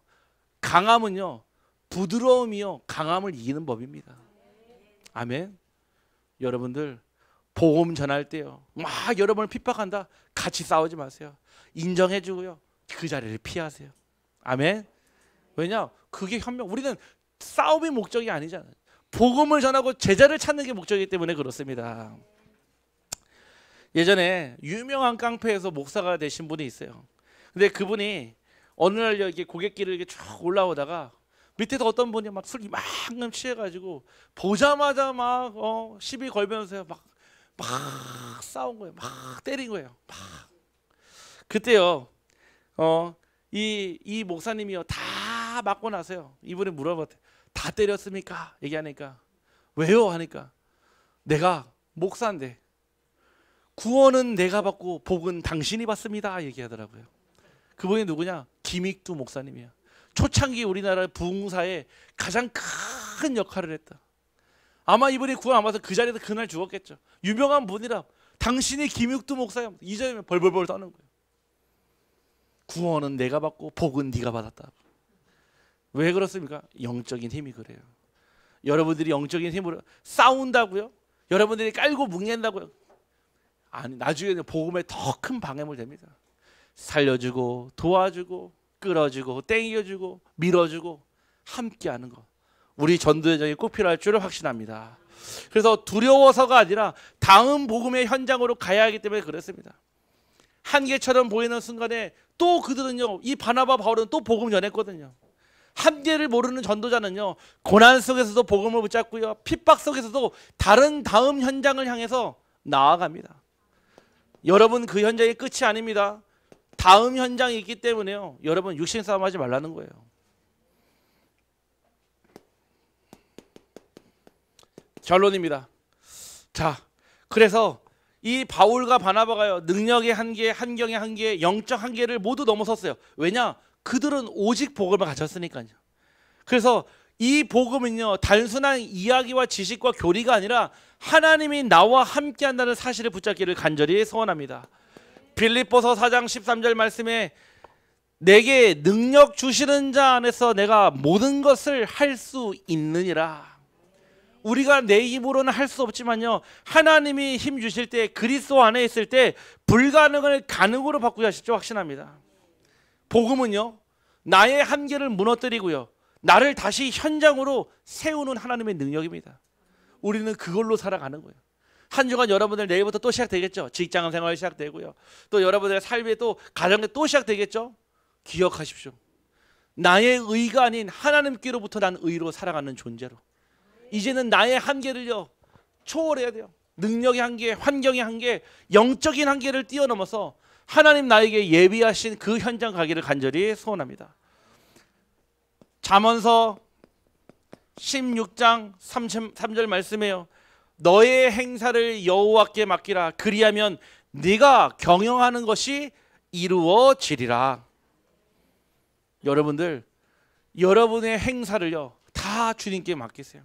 강함은요, 부드러움이요, 강함을 이기는 법입니다. 아멘. 여러분들 복음 전할 때요, 막 여러분을 핍박한다, 같이 싸우지 마세요. 인정해주고요, 그 자리를 피하세요. 아멘. 왜냐? 그게 현명. 우리는 싸움이 목적이 아니잖아요. 복음을 전하고 제자를 찾는 게 목적이기 때문에 그렇습니다. 예전에 유명한 깡패에서 목사가 되신 분이 있어요. 근데 그분이 어느 날 이렇게 고갯길을 이렇게 쭉 올라오다가 밑에서 어떤 분이 막 술 이만큼 취해가지고 보자마자 막 시비 걸면서요, 막 싸운 거예요. 막 때린 거예요. 막. 그때요, 이 목사님이요, 다 맞고 나서요, 이분이 물어봤대요. 다 때렸습니까? 얘기하니까 왜요? 하니까 내가 목사인데 구원은 내가 받고 복은 당신이 받습니다. 얘기하더라고요. 그분이 누구냐? 김익두 목사님이야. 초창기 우리나라 부흥사에 가장 큰 역할을 했다. 아마 이분이 구원 안 받아서 그 자리에서 그날 죽었겠죠. 유명한 분이라. 당신이 김익두 목사야. 이 자리면 벌벌벌 떠는 거예요. 구원은 내가 받고 복은 네가 받았다. 왜 그렇습니까? 영적인 힘이 그래요. 여러분들이 영적인 힘으로 싸운다고요? 여러분들이 깔고 뭉갠다고요? 아니, 나중에는 복음에 더 큰 방해물 됩니다. 살려주고 도와주고 끌어주고 땡겨주고 밀어주고 함께하는 것, 우리 전도여정이 꼭 필요할 줄을 확신합니다. 그래서 두려워서가 아니라 다음 복음의 현장으로 가야 하기 때문에 그렇습니다. 한계처럼 보이는 순간에 또 그들은요, 이 바나바 바울은 또 복음 전했거든요. 한계를 모르는 전도자는요, 고난 속에서도 복음을 붙잡고요, 핍박 속에서도 다른 다음 현장을 향해서 나아갑니다. 여러분, 그 현장이 끝이 아닙니다. 다음 현장이 있기 때문에요, 여러분 육신 싸움 하지 말라는 거예요. 결론입니다. 자, 그래서 이 바울과 바나바가요, 능력의 한계, 환경의 한계, 영적 한계를 모두 넘어섰어요. 왜냐? 그들은 오직 복음을 가졌으니까요. 그래서 이 복음은요, 단순한 이야기와 지식과 교리가 아니라 하나님이 나와 함께 한다는 사실을 붙잡기를 간절히 소원합니다. 빌립보서 4장 13절 말씀에 내게 능력 주시는 자 안에서 내가 모든 것을 할 수 있느니라. 우리가 내 힘으로는 할 수 없지만요, 하나님이 힘 주실 때, 그리스도 안에 있을 때 불가능을 가능으로 바꾸게 하실 줄 확신합니다. 복음은요, 나의 한계를 무너뜨리고요, 나를 다시 현장으로 세우는 하나님의 능력입니다. 우리는 그걸로 살아가는 거예요. 한 주간 여러분들 내일부터 또 시작되겠죠. 직장 생활 시작되고요, 또 여러분들의 삶에 또 가정에 또 시작되겠죠. 기억하십시오. 나의 의가 아닌 하나님께로부터 난 의로 살아가는 존재로, 이제는 나의 한계를요 초월해야 돼요. 능력의 한계, 환경의 한계, 영적인 한계를 뛰어넘어서 하나님 나에게 예비하신 그 현장 가기를 간절히 소원합니다. 잠언서 16장 3절 말씀이에요. 너의 행사를 여호와께 맡기라. 그리하면 네가 경영하는 것이 이루어지리라. 여러분들, 여러분의 행사를요 다 주님께 맡기세요.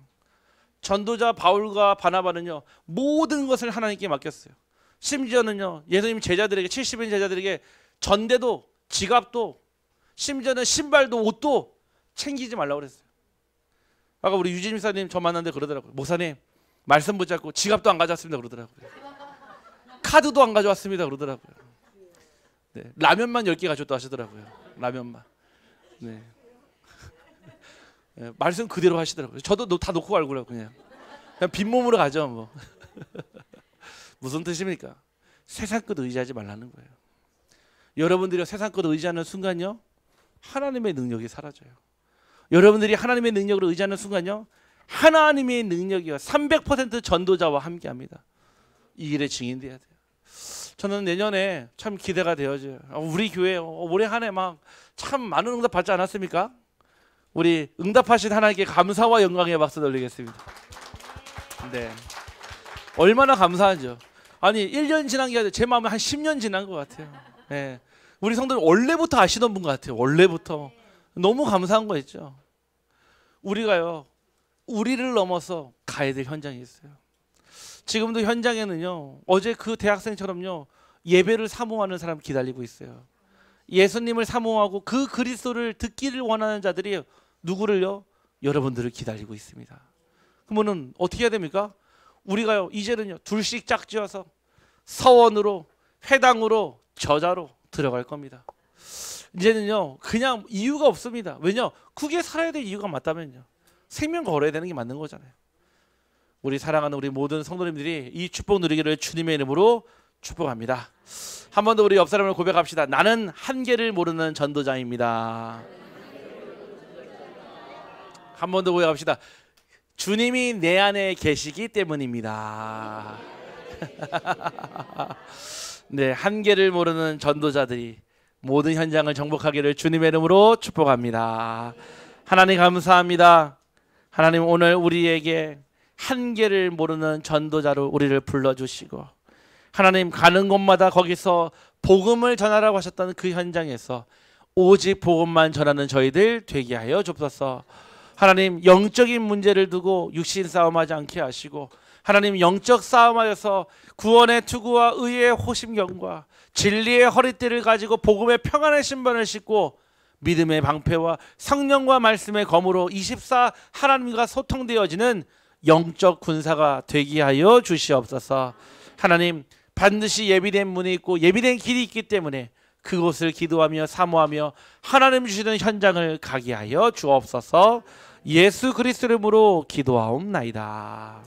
전도자 바울과 바나바는요 모든 것을 하나님께 맡겼어요. 심지어는요, 예수님 제자들에게, 70인 제자들에게 전대도, 지갑도, 심지어는 신발도, 옷도 챙기지 말라고 그랬어요. 아까 우리 유진 목사님 저 만났는데 그러더라고요. 목사님 말씀 붙잡고 지갑도 안 가져왔습니다 그러더라고요. 카드도 안 가져왔습니다 그러더라고요. 네, 라면만 10개 가져왔다 하시더라고요. 라면만. 네. 네, 말씀 그대로 하시더라고요. 저도 다 놓고 가려고요. 그냥 빈몸으로 가죠 뭐. 무슨 뜻입니까? 세상 것 의지하지 말라는 거예요. 여러분들이 세상 것 의지하는 순간요, 하나님의 능력이 사라져요. 여러분들이 하나님의 능력을 의지하는 순간요, 하나님의 능력이요 300% 전도자와 함께합니다. 이 일에 증인돼야 돼요. 저는 내년에 참 기대가 되어져요. 우리 교회 올해 한 해 막 참 많은 응답 받지 않았습니까? 우리 응답하신 하나님께 감사와 영광의 박수 돌리겠습니다. 네, 얼마나 감사하죠. 아니 1년 지난 게 아니라 제 마음에 한 10년 지난 것 같아요. 네. 우리 성도님 원래부터 아시던 분 같아요. 원래부터 너무 감사한 거 있죠. 우리가요, 우리를 넘어서 가야 될 현장이 있어요. 지금도 현장에는요, 어제 그 대학생처럼요, 예배를 사모하는 사람 기다리고 있어요. 예수님을 사모하고 그 그리스도를 듣기를 원하는 자들이 누구를요? 여러분들을 기다리고 있습니다. 그러면은 어떻게 해야 됩니까? 우리가요, 이제는요, 둘씩 짝지어서 서원으로, 회당으로, 저자로 들어갈 겁니다. 이제는요, 그냥 이유가 없습니다. 왜냐? 그게 살아야 될 이유가 맞다면요, 생명 걸어야 되는 게 맞는 거잖아요. 우리 사랑하는 우리 모든 성도님들이 이 축복 누리기를 주님의 이름으로 축복합니다. 한 번 더 우리 옆 사람을 고백합시다. 나는 한계를 모르는 전도자입니다. 한 번 더 고백합시다. 주님이 내 안에 계시기 때문입니다. 네, 한계를 모르는 전도자들이 모든 현장을 정복하기를 주님의 이름으로 축복합니다. 하나님 감사합니다. 하나님 오늘 우리에게 한계를 모르는 전도자로 우리를 불러주시고, 하나님 가는 곳마다 거기서 복음을 전하라고 하셨던 그 현장에서 오직 복음만 전하는 저희들 되게 하여 주옵소서. 하나님 영적인 문제를 두고 육신 싸움하지 않게 하시고, 하나님 영적 싸움하여서 구원의 투구와 의의 호심경과 진리의 허리띠를 가지고 복음의 평안의 신발을 신고 믿음의 방패와 성령과 말씀의 검으로 24 하나님과 소통되어지는 영적 군사가 되게 하여 주시옵소서. 하나님 반드시 예비된 문이 있고 예비된 길이 있기 때문에 그곳을 기도하며 사모하며 하나님 주시는 현장을 가게 하여 주옵소서. 예수 그리스도 이름으로 기도하옵나이다.